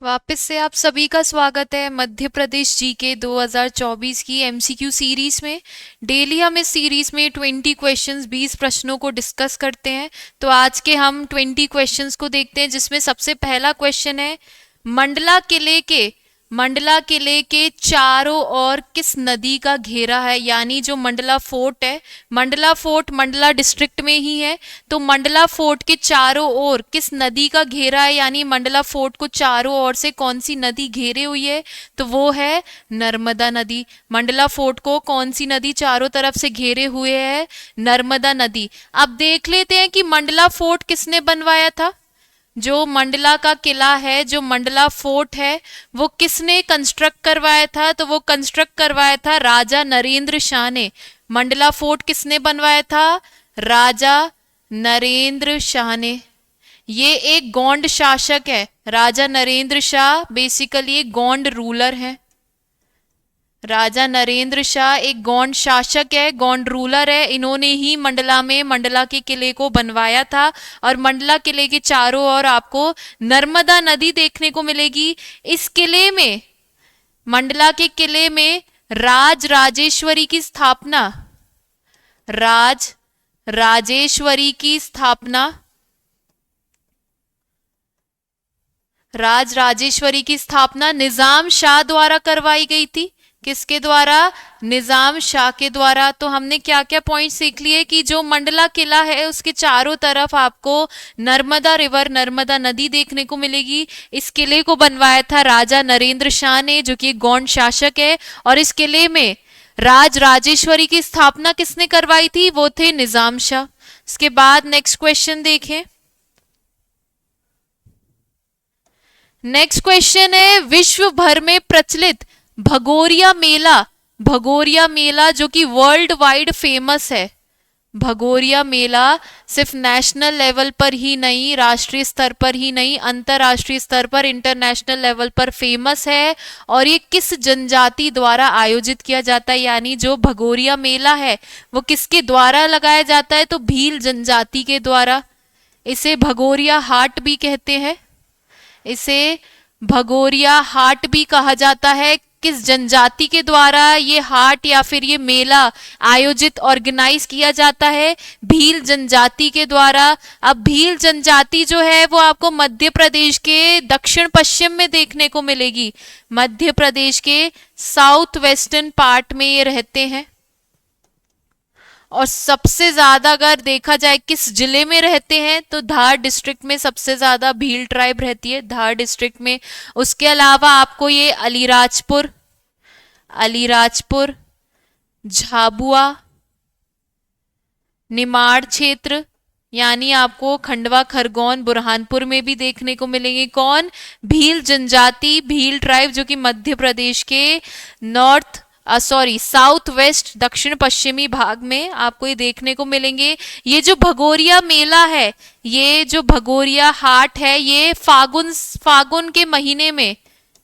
वापस से आप सभी का स्वागत है मध्य प्रदेश जीके 2024 की एमसीक्यू सीरीज में। डेली हम इस सीरीज में 20 क्वेश्चंस 20 प्रश्नों को डिस्कस करते हैं। तो आज के हम 20 क्वेश्चंस को देखते हैं, जिसमें सबसे पहला क्वेश्चन है, मंडला किले के चारों ओर किस नदी का घेरा है। यानी जो मंडला फोर्ट है, मंडला फोर्ट मंडला डिस्ट्रिक्ट में ही है। तो मंडला फोर्ट के चारों ओर किस नदी का घेरा है, यानी मंडला फोर्ट को चारों ओर से कौन सी नदी घेरे हुई है, तो वो है नर्मदा नदी। मंडला फोर्ट को कौन सी नदी चारों तरफ से घेरे हुए है, नर्मदा नदी। अब देख लेते हैं कि मंडला फोर्ट किसने बनवाया था। जो मंडला का किला है, जो मंडला फोर्ट है, वो किसने कंस्ट्रक्ट करवाया था, तो वो कंस्ट्रक्ट करवाया था राजा नरेंद्र शाह ने। मंडला फोर्ट किसने बनवाया था, राजा नरेंद्र शाह ने। ये एक गोंड शासक है। राजा नरेंद्र शाह बेसिकली एक गोंड रूलर है। राजा नरेंद्र शाह एक गोंड शासक है, गोंड रूलर है। इन्होंने ही मंडला में मंडला के किले को बनवाया था। और मंडला किले के चारों ओर आपको नर्मदा नदी देखने को मिलेगी। इस किले में, मंडला के किले में राज राजेश्वरी की स्थापना, राज राजेश्वरी की स्थापना, राज राजेश्वरी की स्थापना निजाम शाह द्वारा करवाई गई थी। किसके द्वारा, निजाम शाह के द्वारा। तो हमने क्या क्या पॉइंट सीख लिए कि जो मंडला किला है उसके चारों तरफ आपको नर्मदा रिवर, नर्मदा नदी देखने को मिलेगी। इस किले को बनवाया था राजा नरेंद्र शाह ने, जो कि गोंड शासक है। और इस किले में राज राजेश्वरी की स्थापना किसने करवाई थी, वो थे निजाम शाह। इसके बाद नेक्स्ट क्वेश्चन देखें। नेक्स्ट क्वेश्चन है, विश्व भर में प्रचलित भगोरिया मेला, भगोरिया मेला जो कि वर्ल्ड वाइड फेमस है। भगोरिया मेला सिर्फ नेशनल लेवल पर ही नहीं, राष्ट्रीय स्तर पर ही नहीं, अंतरराष्ट्रीय स्तर पर, इंटरनेशनल लेवल पर फेमस है। और ये किस जनजाति द्वारा आयोजित किया जाता है, यानी जो भगोरिया मेला है वो किसके द्वारा लगाया जाता है, तो भील जनजाति के द्वारा। इसे भगोरिया हाट भी कहते हैं। इसे भगोरिया हाट भी कहा जाता है। किस जनजाति के द्वारा ये हाट या फिर ये मेला आयोजित ऑर्गेनाइज किया जाता है, भील जनजाति के द्वारा। अब भील जनजाति जो है वो आपको मध्य प्रदेश के दक्षिण पश्चिम में देखने को मिलेगी। मध्य प्रदेश के साउथ वेस्टर्न पार्ट में ये रहते हैं। और सबसे ज्यादा अगर देखा जाए किस जिले में रहते हैं, तो धार डिस्ट्रिक्ट में सबसे ज्यादा भील ट्राइब रहती है, धार डिस्ट्रिक्ट में। उसके अलावा आपको ये अलीराजपुर, अलीराजपुर, झाबुआ, निमाड़ क्षेत्र, यानी आपको खंडवा, खरगोन, बुरहानपुर में भी देखने को मिलेंगे। कौन, भील जनजाति, भील ट्राइब, जो कि मध्य प्रदेश के नॉर्थ साउथ वेस्ट, दक्षिण पश्चिमी भाग में आपको ये देखने को मिलेंगे। ये जो भगोरिया मेला है, ये जो भगोरिया हाट है, ये फागुन के महीने में,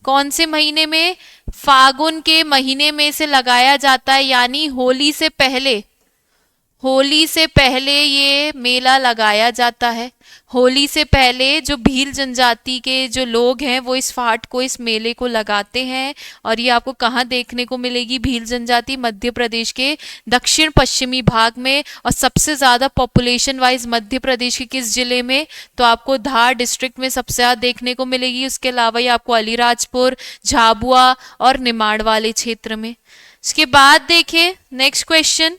कौन से महीने में, फागुन के महीने में से लगाया जाता है। यानी होली से पहले, होली से पहले ये मेला लगाया जाता है। होली से पहले जो भील जनजाति के जो लोग हैं वो इस फाट को, इस मेले को लगाते हैं। और ये आपको कहाँ देखने को मिलेगी, भील जनजाति मध्य प्रदेश के दक्षिण पश्चिमी भाग में। और सबसे ज़्यादा पॉपुलेशन वाइज मध्य प्रदेश के किस जिले में, तो आपको धार डिस्ट्रिक्ट में सबसे ज़्यादा देखने को मिलेगी। उसके अलावा ये आपको अलीराजपुर, झाबुआ और निमाड़ वाले क्षेत्र में। इसके बाद देखिए नेक्स्ट क्वेश्चन,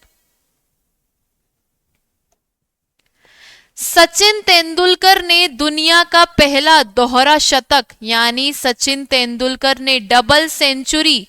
सचिन तेंदुलकर ने दुनिया का पहला दोहरा शतक, यानी सचिन तेंदुलकर ने डबल सेंचुरी,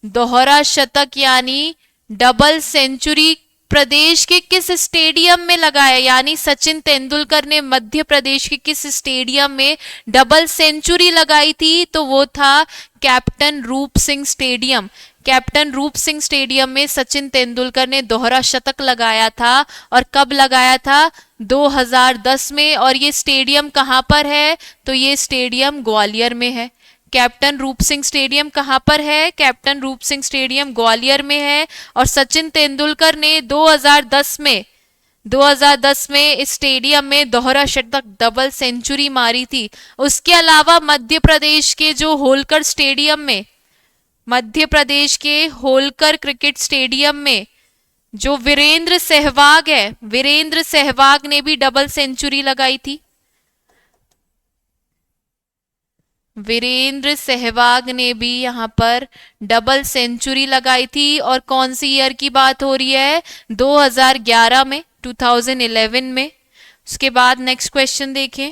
दोहरा शतक यानी डबल सेंचुरी प्रदेश के किस स्टेडियम में लगाया। यानी सचिन तेंदुलकर ने मध्य प्रदेश के किस स्टेडियम में डबल सेंचुरी लगाई थी, तो वो था कैप्टन रूप सिंह स्टेडियम। कैप्टन रूप सिंह स्टेडियम में सचिन तेंदुलकर ने दोहरा शतक लगाया था। और कब लगाया था, 2010 में। और ये स्टेडियम कहाँ पर है, तो ये स्टेडियम ग्वालियर में है। कैप्टन रूप सिंह स्टेडियम कहाँ पर है, कैप्टन रूप सिंह स्टेडियम ग्वालियर में है। और सचिन तेंदुलकर ने 2010 में 2010 में इस स्टेडियम में दोहरा शतक, डबल सेंचुरी मारी थी। उसके अलावा मध्य प्रदेश के जो होलकर स्टेडियम में, मध्य प्रदेश के होलकर क्रिकेट स्टेडियम में जो वीरेंद्र सहवाग है, वीरेंद्र सहवाग ने भी डबल सेंचुरी लगाई थी। वीरेंद्र सहवाग ने भी यहां पर डबल सेंचुरी लगाई थी। और कौन सी ईयर की बात हो रही है? 2011 में, 2011 में। उसके बाद नेक्स्ट क्वेश्चन देखें।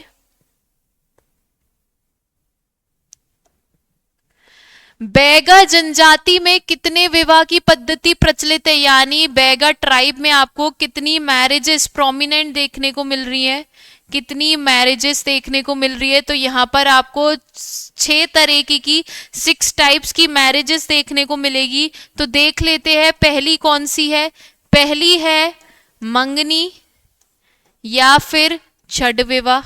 बैगा जनजाति में कितने विवाह की पद्धति प्रचलित है? यानी बैगा ट्राइब में आपको कितनी मैरिजेस प्रोमिनेंट देखने को मिल रही है, कितनी मैरिजेस देखने को मिल रही है? तो यहाँ पर आपको 6 तरह की 6 टाइप्स की मैरिजेस देखने को मिलेगी। तो देख लेते हैं पहली कौन सी है। पहली है मंगनी या फिर छठ विवाह।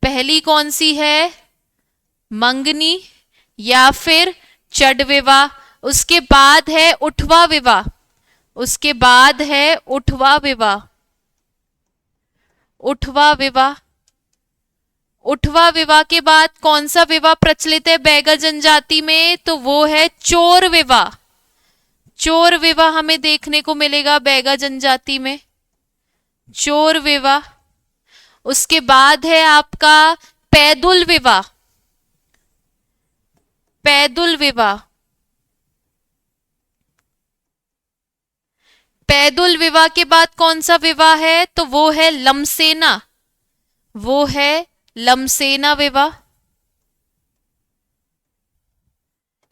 पहली कौन सी है? मंगनी या फिर छठ विवाह। उसके बाद है उठवा विवाह। उसके बाद है उठवा विवाह। उठवा विवाह। उठवा विवाह के बाद कौन सा विवाह प्रचलित है बैगा जनजाति में? तो वो है चोर विवाह। चोर विवाह हमें देखने को मिलेगा बैगा जनजाति में, चोर विवाह। उसके बाद है आपका पैदुल विवाह। पैदुल विवाह। पैदुल विवाह के बाद कौन सा विवाह है? तो वो है लमसेना। वो है लमसेना विवाह।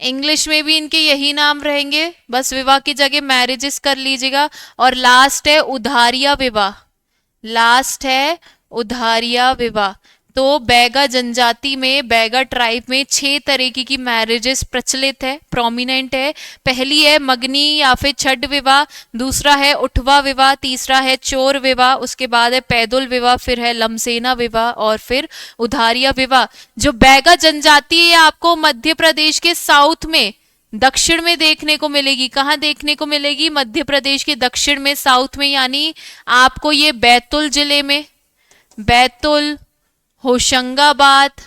इंग्लिश में भी इनके यही नाम रहेंगे, बस विवाह की जगह मैरिजेस कर लीजिएगा। और लास्ट है उधारिया विवाह। लास्ट है उधारिया विवाह। तो बैगा जनजाति में, बैगा ट्राइब में 6 तरह की मैरिजेस प्रचलित है, प्रोमिनेंट है। पहली है मगनी या फिर छठ विवाह, दूसरा है उठवा विवाह, तीसरा है चोर विवाह, उसके बाद है पैदुल विवाह, फिर है लमसेना विवाह और फिर उधारिया विवाह। जो बैगा जनजाति है आपको मध्य प्रदेश के साउथ में, दक्षिण में देखने को मिलेगी। कहाँ देखने को मिलेगी? मध्य प्रदेश के दक्षिण में, साउथ में। यानी आपको ये बैतूल जिले में, बैतूल, होशंगाबाद,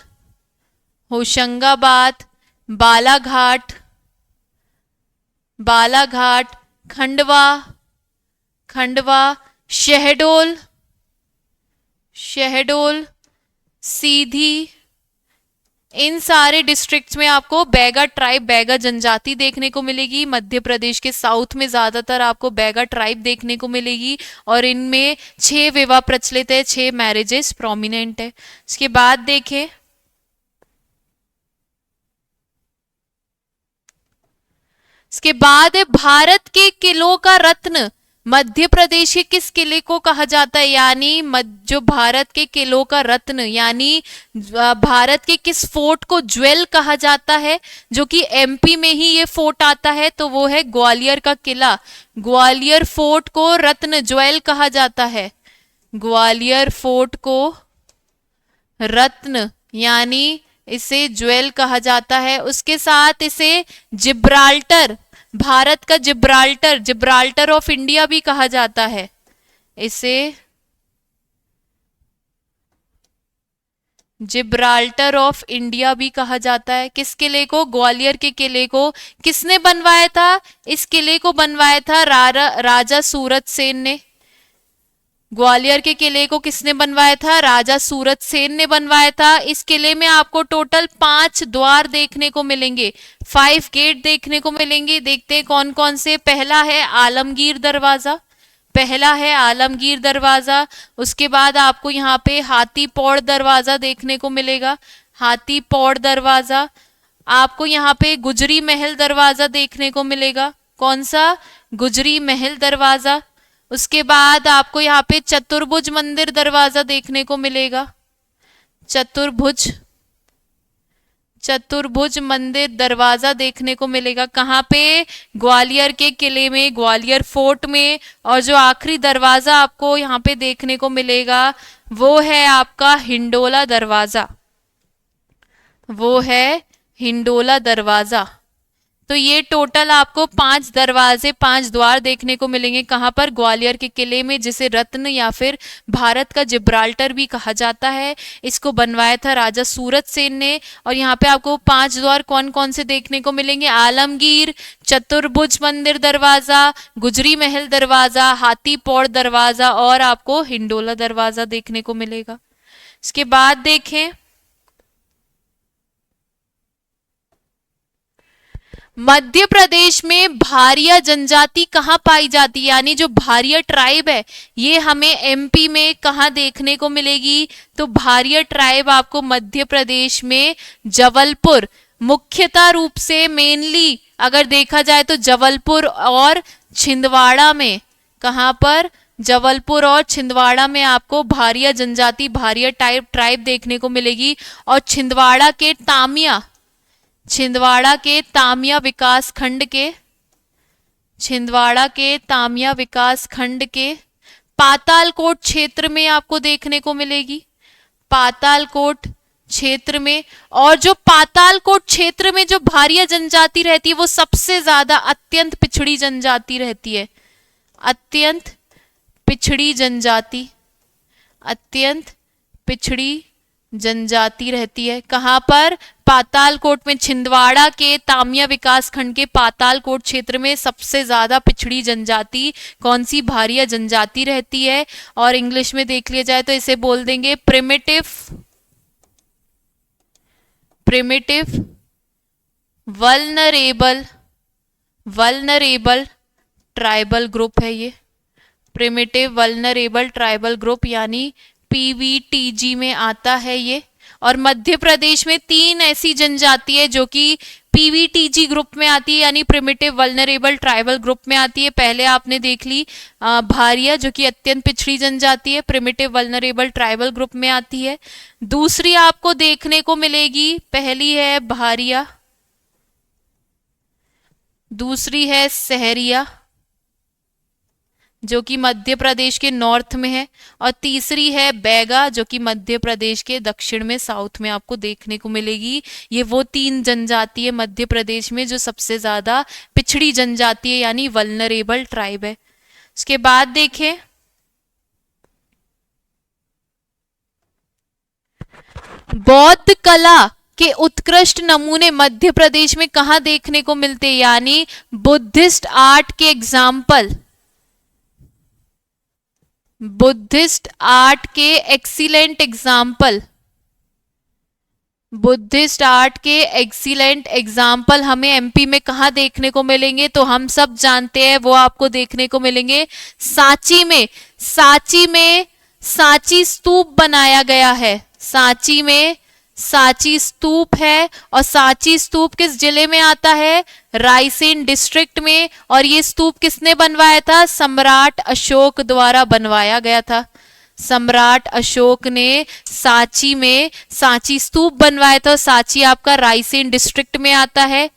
होशंगाबाद, बालाघाट, बालाघाट, खंडवा, खंडवा, शहडोल, शहडोल, सीधी, इन सारे डिस्ट्रिक्ट्स में आपको बैगा ट्राइब, बैगा जनजाति देखने को मिलेगी। मध्य प्रदेश के साउथ में ज्यादातर आपको बैगा ट्राइब देखने को मिलेगी और इनमें 6 विवाह प्रचलित है, 6 मैरिजेस प्रोमिनेंट है। इसके बाद देखें, इसके बाद है भारत के किलों का रत्न मध्य प्रदेश के किस किले को कहा जाता है? यानी जो भारत के किलों का रत्न, यानी भारत के किस फोर्ट को ज्वेल कहा जाता है, जो कि एमपी में ही ये फोर्ट आता है? तो वो है ग्वालियर का किला। ग्वालियर फोर्ट को रत्न, ज्वेल कहा जाता है। ग्वालियर फोर्ट को रत्न यानी इसे ज्वेल कहा जाता है। उसके साथ इसे जिब्राल्टर, भारत का जिब्राल्टर, जिब्राल्टर ऑफ इंडिया भी कहा जाता है। इसे जिब्राल्टर ऑफ इंडिया भी कहा जाता है। किस किले को? ग्वालियर के किले को। किसने बनवाया था? इस किले को बनवाया था राजा सूरत सेन ने। ग्वालियर के किले को किसने बनवाया था? राजा सूरत सेन ने बनवाया था। इस किले में आपको टोटल 5 द्वार देखने को मिलेंगे, 5 गेट देखने को मिलेंगे। देखते हैं कौन कौन से। पहला है आलमगीर दरवाजा, पहला है आलमगीर दरवाजा। उसके बाद आपको यहाँ पे हाथी पौड़ दरवाजा देखने को मिलेगा, हाथी पौड़ दरवाजा। आपको यहाँ पे गुजरी महल दरवाजा देखने को मिलेगा। कौन सा? गुजरी महल दरवाजा। उसके बाद आपको यहाँ पे चतुर्भुज मंदिर दरवाजा देखने को मिलेगा, चतुर्भुज, चतुर्भुज मंदिर दरवाजा देखने को मिलेगा। कहाँ पे? ग्वालियर के किले में, ग्वालियर फोर्ट में। और जो आखिरी दरवाजा आपको यहाँ पे देखने को मिलेगा वो है आपका हिंडोला दरवाजा, वो है हिंडोला दरवाजा। तो ये टोटल आपको 5 दरवाजे 5 द्वार देखने को मिलेंगे। कहाँ पर? ग्वालियर के किले में, जिसे रत्न या फिर भारत का जिब्राल्टर भी कहा जाता है। इसको बनवाया था राजा सूरत सेन ने। और यहाँ पे आपको 5 द्वार कौन कौन से देखने को मिलेंगे? आलमगीर, चतुर्भुज मंदिर दरवाजा, गुजरी महल दरवाजा, हाथी पौड़ दरवाजा और आपको हिंडोला दरवाजा देखने को मिलेगा। इसके बाद देखें, मध्य प्रदेश में भारिया जनजाति कहाँ पाई जाती है, यानी जो भारिया ट्राइब है ये हमें एमपी में कहाँ देखने को मिलेगी? तो भारिया ट्राइब आपको मध्य प्रदेश में जबलपुर, मुख्यतः रूप से मेनली अगर देखा जाए तो जबलपुर और छिंदवाड़ा में। कहाँ पर? जबलपुर और छिंदवाड़ा में आपको भारिया जनजाति, भारिया ट्राइब देखने को मिलेगी। और छिंदवाड़ा के तामिया, छिंदवाड़ा के तामिया विकास खंड के, छिंदवाड़ा के तामिया विकास खंड के पातालकोट क्षेत्र में आपको देखने को मिलेगी, पातालकोट क्षेत्र में। और जो पातालकोट क्षेत्र में जो भारिया जनजाति रहती है वो सबसे ज्यादा अत्यंत पिछड़ी जनजाति रहती है, अत्यंत पिछड़ी जनजाति, अत्यंत पिछड़ी जनजाति रहती है। कहाँ पर? पातालकोट में। छिंदवाड़ा के तामिया विकास खंड के पातालकोट क्षेत्र में सबसे ज्यादा पिछड़ी जनजाति कौन सी? भारिया जनजाति रहती है। और इंग्लिश में देख लिया जाए तो इसे बोल देंगे primitive, primitive vulnerable, vulnerable tribal group है ये, प्रिमिटिव वल्नरेबल ट्राइबल ग्रुप यानी पीवीटीजी में आता है ये। और मध्य प्रदेश में 3 ऐसी जनजाति है जो कि पीवीटीजी ग्रुप में आती है, यानी प्रिमिटिव वल्नरेबल ट्राइबल ग्रुप में आती है। पहले आपने देख ली भारिया जो कि अत्यंत पिछड़ी जनजाति है, प्रिमिटिव वल्नरेबल ट्राइबल ग्रुप में आती है। दूसरी आपको देखने को मिलेगी, पहली है भारिया, दूसरी है सहरिया जो कि मध्य प्रदेश के नॉर्थ में है, और तीसरी है बैगा जो कि मध्य प्रदेश के दक्षिण में, साउथ में आपको देखने को मिलेगी। ये वो 3 जनजाति है मध्य प्रदेश में जो सबसे ज्यादा पिछड़ी जनजाति है, यानी वल्नरेबल ट्राइब है। उसके बाद देखें, बौद्ध कला के उत्कृष्ट नमूने मध्य प्रदेश में कहाँ देखने को मिलते हैं, यानी बुद्धिस्ट आर्ट के एग्जाम्पल, बुद्धिस्ट आर्ट के एक्सीलेंट एग्जाम्पल, बुद्धिस्ट आर्ट के एक्सीलेंट एग्जाम्पल हमें एमपी में कहाँ देखने को मिलेंगे? तो हम सब जानते हैं वो आपको देखने को मिलेंगे सांची में। सांची में सांची स्तूप बनाया गया है, सांची में सांची स्तूप है। और सांची स्तूप किस जिले में आता है? रायसेन डिस्ट्रिक्ट में। और ये स्तूप किसने बनवाया था? सम्राट अशोक द्वारा बनवाया गया था। सम्राट अशोक ने सांची में सांची स्तूप बनवाया था। सांची आपका रायसेन डिस्ट्रिक्ट में आता है।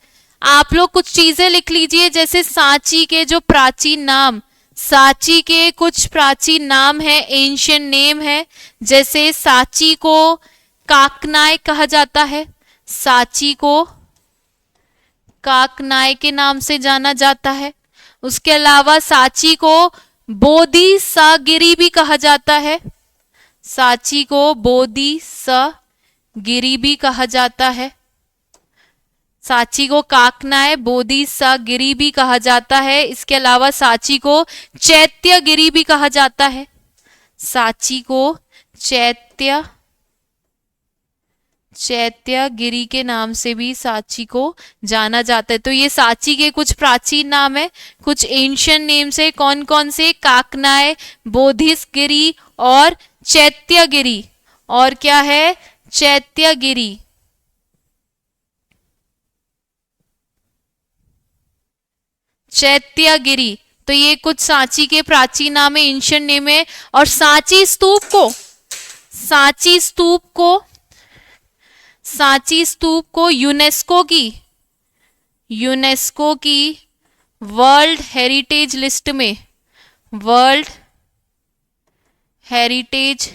आप लोग कुछ चीजें लिख लीजिए, जैसे सांची के जो प्राचीन नाम, सांची के कुछ प्राचीन नाम है, एंशियंट नेम है। जैसे सांची को काकनाय कहा जाता है, सांची को काकनाय के नाम से जाना जाता है। उसके अलावा सांची को बोधि सगिरी भी कहा जाता है, सांची को बोधि सगिरी भी कहा जाता है। सांची को काकनाय, बोधि सगिरी भी कहा जाता है। इसके अलावा सांची को चैत्यगिरी भी कहा जाता है, सांची को चैत्यगिरी के नाम से भी सांची को जाना जाता है। तो ये सांची के कुछ प्राचीन नाम है, कुछ एंशियंट नेम से। कौन कौन से? काकनाय, बोधिसगिरी और चैत्यगिरी। और क्या है? चैत्यगिरी। चैत्यगिरी। तो ये कुछ सांची के प्राचीन नाम है, एंशियंट नेम है। और सांची स्तूप को यूनेस्को की वर्ल्ड हेरिटेज लिस्ट में, वर्ल्ड हेरिटेज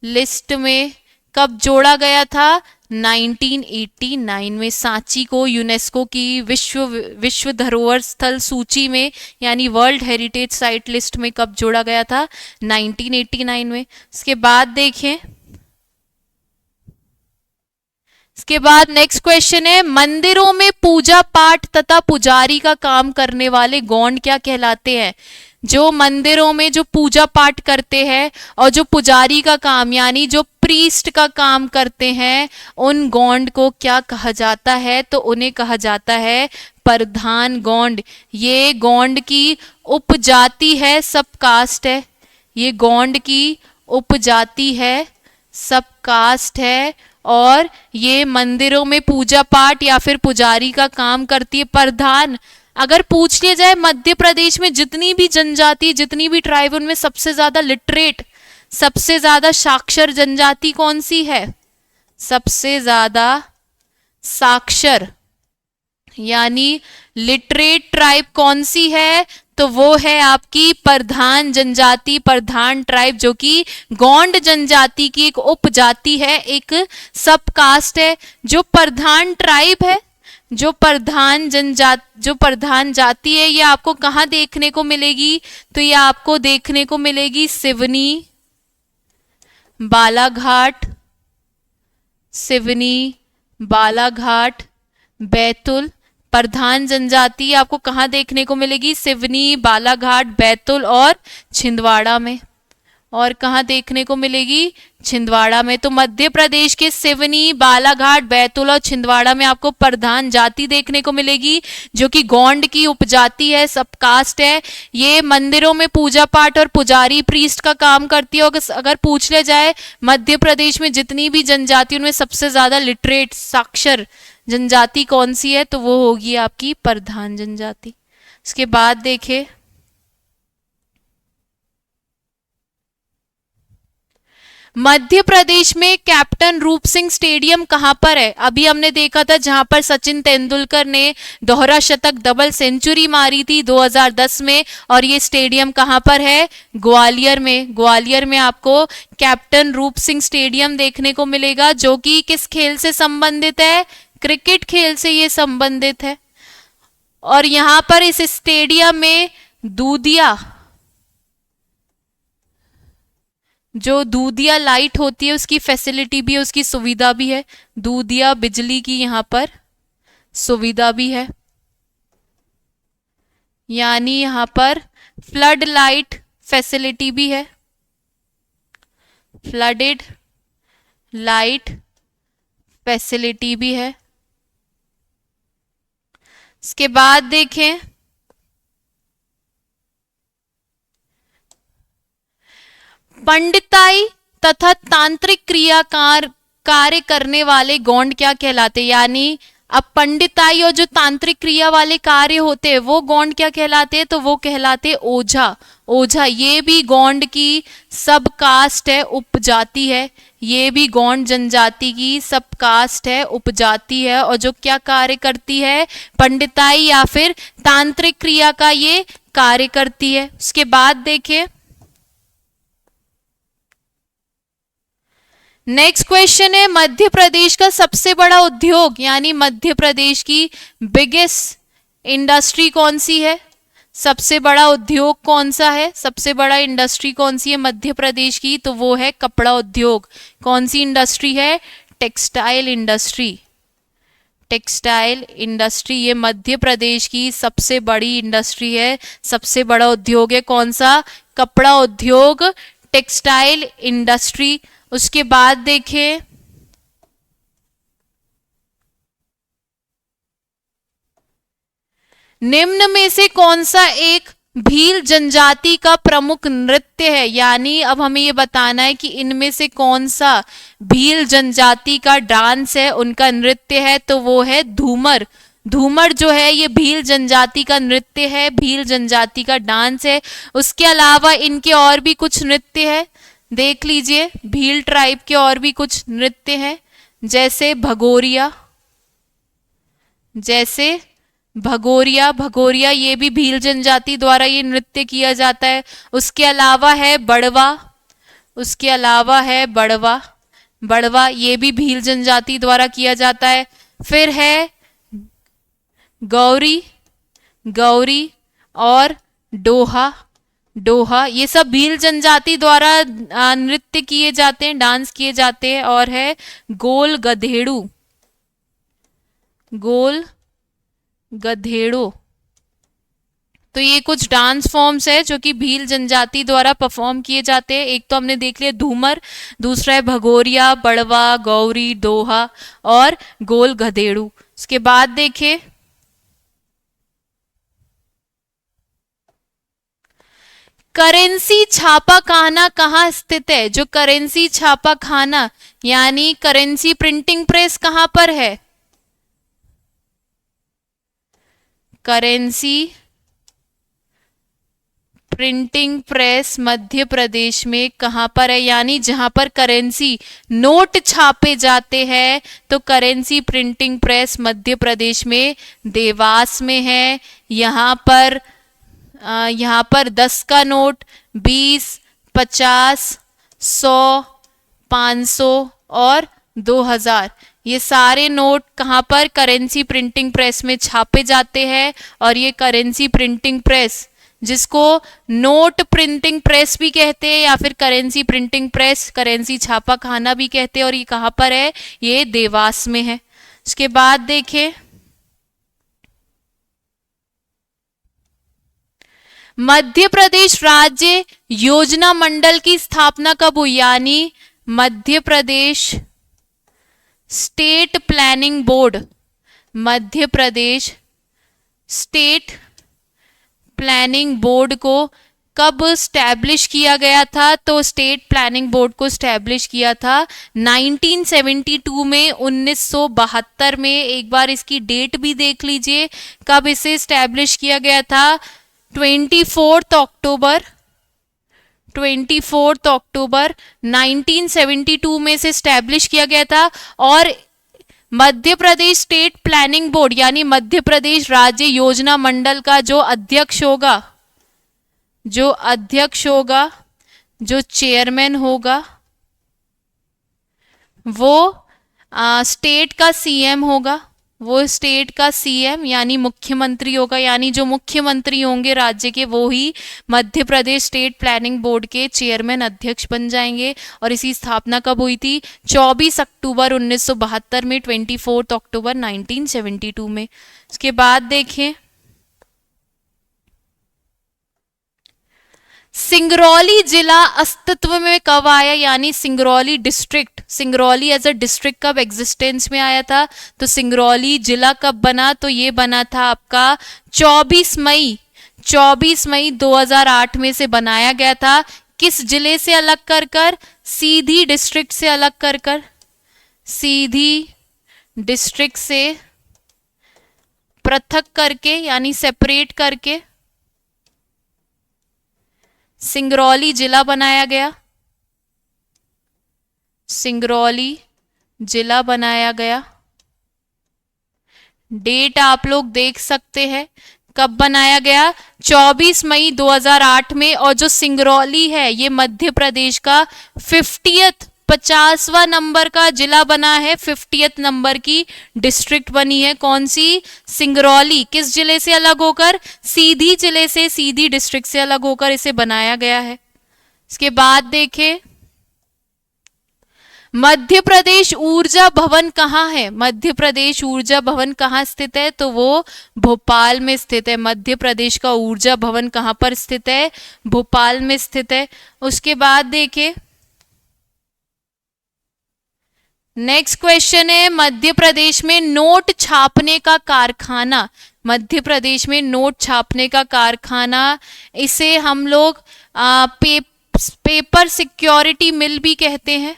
लिस्ट में कब जोड़ा गया था? 1989 में सांची को यूनेस्को की विश्व धरोहर स्थल सूची में यानी वर्ल्ड हेरिटेज साइट लिस्ट में कब जोड़ा गया था? 1989 में। इसके बाद देखें, इसके बाद नेक्स्ट क्वेश्चन है, मंदिरों में पूजा पाठ तथा पुजारी का काम करने वाले गौंड क्या कहलाते हैं? जो मंदिरों में जो पूजा पाठ करते हैं और जो पुजारी का काम यानी जो प्रीस्ट का काम करते हैं, उन गौंड को क्या कहा जाता है? तो उन्हें कहा जाता है प्रधान गौंड। ये गौंड की उपजाति है, सब कास्ट है। ये गौंड की उपजाति है, सब कास्ट है, और ये मंदिरों में पूजा पाठ या फिर पुजारी का काम करती है। प्रधान अगर पूछ लिया जाए मध्य प्रदेश में जितनी भी जनजाति, जितनी भी ट्राइब, उनमें सबसे ज्यादा लिटरेट, सबसे ज्यादा साक्षर जनजाति कौन सी है? सबसे ज्यादा साक्षर यानी लिटरेट ट्राइब कौन सी है? तो वो है आपकी प्रधान जनजाति, प्रधान ट्राइब, जो कि गौंड जनजाति की एक उपजाति है, एक सब कास्ट है। जो प्रधान ट्राइब है, जो प्रधान जाति है, ये आपको कहाँ देखने को मिलेगी? तो ये आपको देखने को मिलेगी सिवनी, बालाघाट, सिवनी, बालाघाट, बैतूल। प्रधान जनजाति आपको कहाँ देखने को मिलेगी? सिवनी, बालाघाट, बैतूल और छिंदवाड़ा में। और कहाँ देखने को मिलेगी? छिंदवाड़ा में। तो मध्य प्रदेश के सिवनी, बालाघाट, बैतूल और छिंदवाड़ा में आपको प्रधान जाति देखने को मिलेगी, जो कि गौंड की उपजाति है, सब कास्ट है। ये मंदिरों में पूजा पाठ और पुजारी प्रीस्ट का काम करती है। अगर पूछ लिया जाए मध्य प्रदेश में जितनी भी जनजाति, उनमें सबसे ज्यादा लिटरेट साक्षर जनजाति कौन सी है? तो वो होगी आपकी प्रधान जनजाति। इसके बाद देखें, मध्य प्रदेश में कैप्टन रूप सिंह स्टेडियम कहां पर है? अभी हमने देखा था जहां पर सचिन तेंदुलकर ने दोहरा शतक, डबल सेंचुरी मारी थी 2010 में। और ये स्टेडियम कहां पर है? ग्वालियर में। ग्वालियर में आपको कैप्टन रूप सिंह स्टेडियम देखने को मिलेगा, जो कि किस खेल से संबंधित है? क्रिकेट खेल से ये संबंधित है। और यहां पर इस स्टेडियम में दूधिया, जो दूधिया लाइट होती है उसकी फैसिलिटी भी है, उसकी सुविधा भी है। दूधिया बिजली की यहां पर सुविधा भी है, यानी यहां पर फ्लड लाइट फैसिलिटी भी है, फ्लडेड लाइट फैसिलिटी भी है। इसके बाद देखें, पंडिताई तथा तांत्रिक कार्य करने वाले गौंड क्या कहलाते? यानी अब पंडिताई और जो तांत्रिक क्रिया वाले कार्य होते हैं वो गौंड क्या कहलाते हैं? तो वो कहलाते ओझा। ओझा ये भी गौंड की सब कास्ट है, उपजाति है। ये भी गौंड जनजाति की सब कास्ट है, उपजाति है, और जो क्या कार्य करती है? पंडिताई या फिर तांत्रिक क्रिया का ये कार्य करती है। उसके बाद देखें, नेक्स्ट क्वेश्चन है, मध्य प्रदेश का सबसे बड़ा उद्योग यानी मध्य प्रदेश की बिगेस्ट इंडस्ट्री कौन सी है? सबसे बड़ा उद्योग कौन सा है? सबसे बड़ा इंडस्ट्री कौन सी है मध्य प्रदेश की? तो वो है कपड़ा उद्योग। कौन सी इंडस्ट्री है? Textile industry. टेक्सटाइल इंडस्ट्री ये मध्य प्रदेश की सबसे बड़ी इंडस्ट्री है, सबसे बड़ा उद्योग है। कौन सा? कपड़ा उद्योग, टेक्सटाइल इंडस्ट्री। उसके बाद देखें, निम्न में से कौन सा एक भील जनजाति का प्रमुख नृत्य है? यानी अब हमें ये बताना है कि इनमें से कौन सा भील जनजाति का डांस है, उनका नृत्य है। तो वो है धूमर। धूमर जो है ये भील जनजाति का नृत्य है, भील जनजाति का डांस है। उसके अलावा इनके और भी कुछ नृत्य है, देख लीजिए। भील ट्राइब के और भी कुछ नृत्य हैं, जैसे भगोरिया, जैसे भगोरिया। भगोरिया ये भी भील जनजाति द्वारा ये नृत्य किया जाता है। उसके अलावा है बड़वा, उसके अलावा है बड़वा। बड़वा, ये भी भील जनजाति द्वारा किया जाता है। फिर है गौरी, गौरी और डोहा, डोहा, ये सब भील जनजाति द्वारा नृत्य किए जाते हैं, डांस किए जाते हैं। और है गोल गधेड़ू, गोल गधेड़ो। तो ये कुछ डांस फॉर्म्स है जो कि भील जनजाति द्वारा परफॉर्म किए जाते हैं। एक तो हमने देख लिया धूमर, दूसरा है भगोरिया, बड़वा, गौरी, दोहा और गोल गधेड़ू। उसके बाद देखें करेंसी छापा खाना कहाँ स्थित है। जो करेंसी छापा खाना यानी करेंसी प्रिंटिंग प्रेस कहाँ पर है। Currency printing press Madhya Pradesh में कहाँ पर है, यानी जहां पर करेंसी नोट छापे जाते हैं तो currency printing press Madhya Pradesh में देवास में है। यहाँ पर 10 का नोट, 20, 50, 100, 500 और 2000, ये सारे नोट कहाँ पर करेंसी प्रिंटिंग प्रेस में छापे जाते हैं। और ये करेंसी प्रिंटिंग प्रेस, जिसको नोट प्रिंटिंग प्रेस भी कहते हैं या फिर करेंसी प्रिंटिंग प्रेस, करेंसी छापा खाना भी कहते हैं। और ये कहाँ पर है, ये देवास में है। उसके बाद देखें मध्य प्रदेश राज्य योजना मंडल की स्थापना कब हुई, यानी Madhya Pradesh state planning board, Madhya Pradesh state planning board को कब स्टैब्लिश किया गया था। तो स्टेट प्लानिंग बोर्ड को स्टैब्लिश किया था 1972 में, 1972 में। एक बार इसकी डेट भी देख लीजिए कब इसे स्टैब्लिश किया गया था। 24 अक्टूबर 1972 में से स्टैब्लिश किया गया था। और Madhya Pradesh state planning board यानी मध्य प्रदेश राज्य योजना मंडल का जो अध्यक्ष होगा, जो चेयरमैन होगा, वो स्टेट का सीएम होगा, वो स्टेट का सीएम यानी मुख्यमंत्री होगा। यानी जो मुख्यमंत्री होंगे राज्य के वो ही Madhya Pradesh state planning board के चेयरमैन अध्यक्ष बन जाएंगे। और इसी स्थापना कब हुई थी, 24 अक्टूबर 1972 में, 24 अक्टूबर 1972 में। उसके बाद देखें सिंगरौली जिला अस्तित्व में कब आया, यानी Singrauli district, Singrauli as a district कब एग्जिस्टेंस में आया था। तो सिंगरौली जिला कब बना, तो ये बना था आपका 24 मई 2008 में से बनाया गया था। किस जिले से अलग कर सीधी डिस्ट्रिक्ट से अलग कर सीधी डिस्ट्रिक्ट से पृथक करके यानी सेपरेट करके सिंगरौली जिला बनाया गया, सिंगरौली जिला बनाया गया। डेट आप लोग देख सकते हैं कब बनाया गया, 24 मई 2008 में। और जो सिंगरौली है ये मध्य प्रदेश का 50वां नंबर का जिला बना है, 50th नंबर की डिस्ट्रिक्ट बनी है। कौन सी, सिंगरौली। किस जिले से अलग होकर, सीधी जिले से, सीधी डिस्ट्रिक्ट से अलग होकर इसे बनाया गया है। इसके बाद देखें मध्य प्रदेश ऊर्जा भवन कहाँ है, मध्य प्रदेश ऊर्जा भवन कहाँ स्थित है, तो वो भोपाल में स्थित है। मध्य प्रदेश का ऊर्जा भवन कहाँ पर स्थित है, भोपाल में स्थित है। उसके बाद देखें नेक्स्ट क्वेश्चन है मध्य प्रदेश में नोट छापने का कारखाना, मध्य प्रदेश में नोट छापने का कारखाना, इसे हम लोग पेपर सिक्योरिटी मिल भी कहते हैं,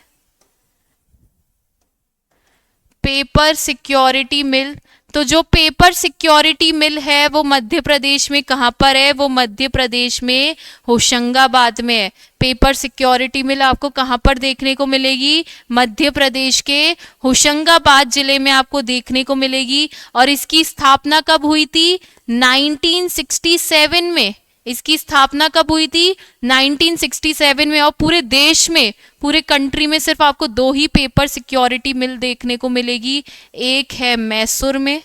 पेपर सिक्योरिटी मिल। तो जो पेपर सिक्योरिटी मिल है वो मध्य प्रदेश में कहाँ पर है, वो मध्य प्रदेश में होशंगाबाद में है। पेपर सिक्योरिटी मिल आपको कहाँ पर देखने को मिलेगी, मध्य प्रदेश के होशंगाबाद जिले में आपको देखने को मिलेगी। और इसकी स्थापना कब हुई थी, 1967 में। इसकी स्थापना कब हुई थी? 1967 में। और पूरे देश में, पूरे कंट्री में सिर्फ आपको दो ही पेपर सिक्योरिटी मिल देखने को मिलेगी, एक है मैसूर में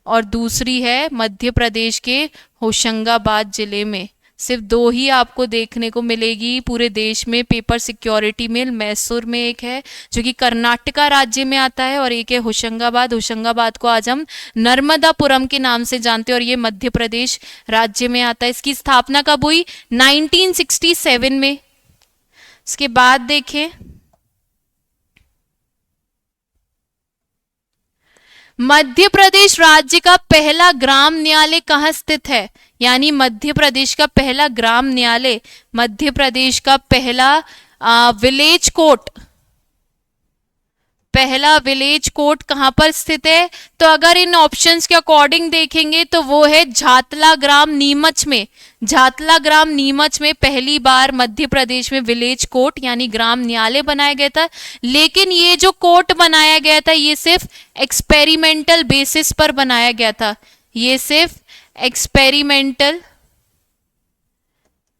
और दूसरी है मध्य प्रदेश के होशंगाबाद जिले में। सिर्फ दो ही आपको देखने को मिलेगी पूरे देश में पेपर सिक्योरिटी मिल। मैसूर में एक है जो कि कर्नाटका राज्य में आता है और एक है होशंगाबाद। होशंगाबाद को आज हम नर्मदापुरम के नाम से जानते हैं और ये मध्य प्रदेश राज्य में आता है। इसकी स्थापना कब हुई? 1967 में। इसके बाद देखें, मध्य प्रदेश राज्य का पहला ग्राम न्यायालय कहाँ स्थित है? यानी मध्य प्रदेश का पहला ग्राम न्यायालय, मध्य प्रदेश का पहला विलेज कोर्ट, पहला विलेज कोर्ट कहां पर स्थित है? तो अगर इन ऑप्शंस के अकॉर्डिंग देखेंगे तो वो है झातला ग्राम नीमच में। झातला ग्राम नीमच में पहली बार मध्य प्रदेश में विलेज कोर्ट यानी ग्राम न्यायालय बनाया गया था। लेकिन ये जो कोर्ट बनाया गया था ये सिर्फ एक्सपेरिमेंटल बेसिस पर बनाया गया था। ये सिर्फ एक्सपेरिमेंटल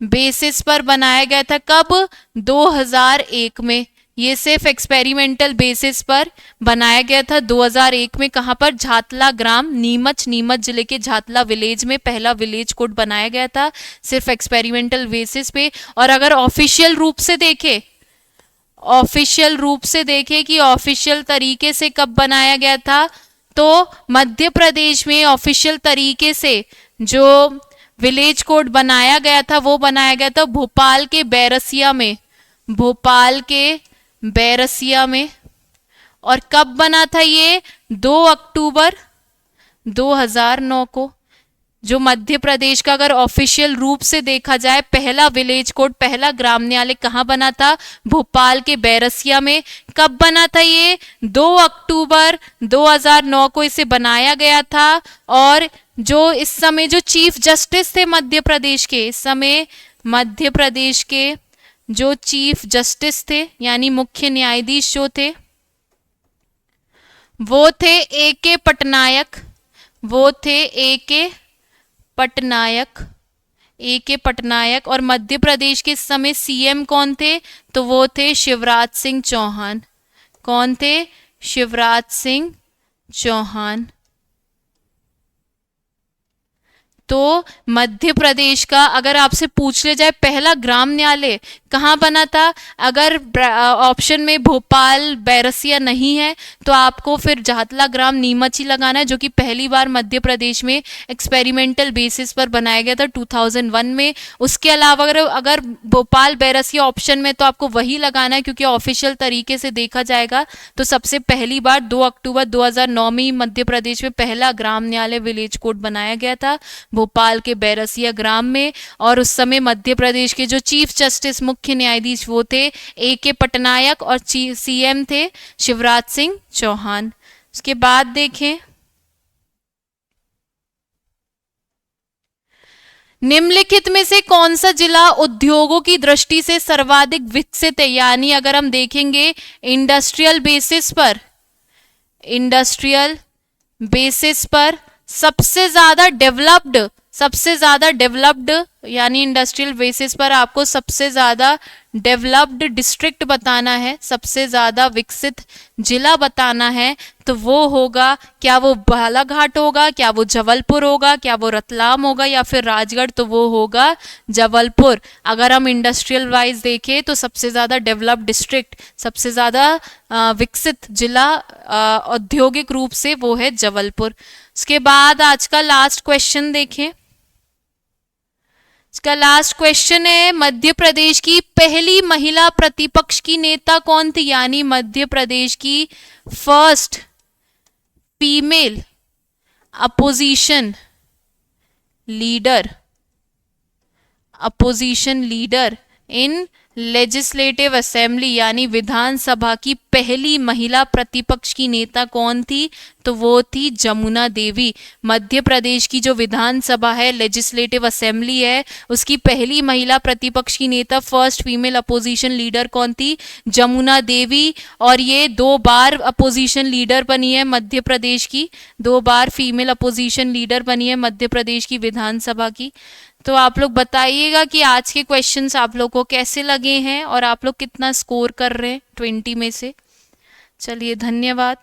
बेसिस पर बनाया गया था। कब? 2001 में। ये सिर्फ एक्सपेरिमेंटल बेसिस पर बनाया गया था 2001 में। कहां पर? झातला ग्राम नीमच, नीमच जिले के झातला विलेज में पहला विलेज कोर्ट बनाया गया था, सिर्फ एक्सपेरिमेंटल बेसिस पे। और अगर ऑफिशियल रूप से देखें, ऑफिशियल रूप से देखें कि ऑफिशियल तरीके से कब बनाया गया था, तो मध्य प्रदेश में ऑफिशियल तरीके से जो विलेज कोर्ट बनाया गया था वो बनाया गया था भोपाल के बैरसिया में, भोपाल के बैरसिया में। और कब बना था ये? 2 अक्टूबर 2009 को। जो मध्य प्रदेश का अगर ऑफिशियल रूप से देखा जाए पहला विलेज कोर्ट, पहला ग्राम न्यायालय कहाँ बना था? भोपाल के बैरसिया में। कब बना था ये? 2 अक्टूबर 2009 को इसे बनाया गया था। और जो इस समय जो चीफ जस्टिस थे मध्य प्रदेश के, इस समय मध्य प्रदेश के जो चीफ जस्टिस थे यानी मुख्य न्यायाधीश जो थे वो थे ए.के. पटनायक, वो थे ए.के. पटनायक, ए.के. पटनायक। और मध्य प्रदेश के समय सीएम कौन थे? तो वो थे शिवराज सिंह चौहान। कौन थे? शिवराज सिंह चौहान। तो मध्य प्रदेश का अगर आपसे पूछ ले जाए पहला ग्राम न्यायालय कहाँ बना था, अगर ऑप्शन में भोपाल बैरसिया नहीं है तो आपको फिर झातला ग्राम नीमच ही लगाना है, जो कि पहली बार मध्य प्रदेश में एक्सपेरिमेंटल बेसिस पर बनाया गया था 2001 में। उसके अलावा अगर भोपाल बैरसिया ऑप्शन में तो आपको वही लगाना है, क्योंकि ऑफिशियल तरीके से देखा जाएगा तो सबसे पहली बार 2 अक्टूबर 2009 में मध्य प्रदेश में पहला ग्राम न्यायालय विलेज कोर्ट बनाया गया था भोपाल के बैरसिया ग्राम में। और उस समय मध्य प्रदेश के जो चीफ जस्टिस मुख्य न्यायाधीश वो थे ए.के. पटनायक और सीएम थे शिवराज सिंह चौहान। उसके बाद देखें, निम्नलिखित में से कौन सा जिला उद्योगों की दृष्टि से सर्वाधिक विकसित है? यानी अगर हम देखेंगे इंडस्ट्रियल बेसिस पर, इंडस्ट्रियल बेसिस पर सबसे ज्यादा डेवलप्ड, सबसे ज्यादा डेवलप्ड यानी इंडस्ट्रियल बेसिस पर आपको सबसे ज्यादा डेवलप्ड डिस्ट्रिक्ट बताना है, सबसे ज्यादा विकसित जिला बताना है, तो वो होगा, क्या वो बालाघाट होगा, क्या वो जबलपुर होगा, क्या वो रतलाम होगा या फिर राजगढ़? तो वो होगा जबलपुर। अगर हम इंडस्ट्रियल वाइज देखें तो सबसे ज्यादा डेवलप्ड डिस्ट्रिक्ट, सबसे ज्यादा विकसित जिला औद्योगिक रूप से वो है जबलपुर। उसके बाद आज का लास्ट क्वेश्चन देखें, इसका लास्ट क्वेश्चन है मध्य प्रदेश की पहली महिला प्रतिपक्ष की नेता कौन थी? यानी मध्य प्रदेश की first female opposition leader, opposition leader in legislative assembly यानी विधानसभा की पहली महिला प्रतिपक्ष की नेता कौन थी? तो वो थी जमुना देवी। मध्य प्रदेश की जो विधानसभा है, लेजिस्लेटिव असेंबली है, उसकी पहली महिला प्रतिपक्ष की नेता, फर्स्ट फीमेल अपोजिशन लीडर कौन थी? जमुना देवी। और ये 2 बार अपोजिशन लीडर बनी है मध्य प्रदेश की, 2 बार फीमेल अपोजिशन लीडर बनी है मध्य प्रदेश की विधानसभा की। तो आप लोग बताइएगा कि आज के क्वेश्चंस आप लोग को कैसे लगे हैं और आप लोग कितना स्कोर कर रहे हैं 20 में से। चलिए, धन्यवाद।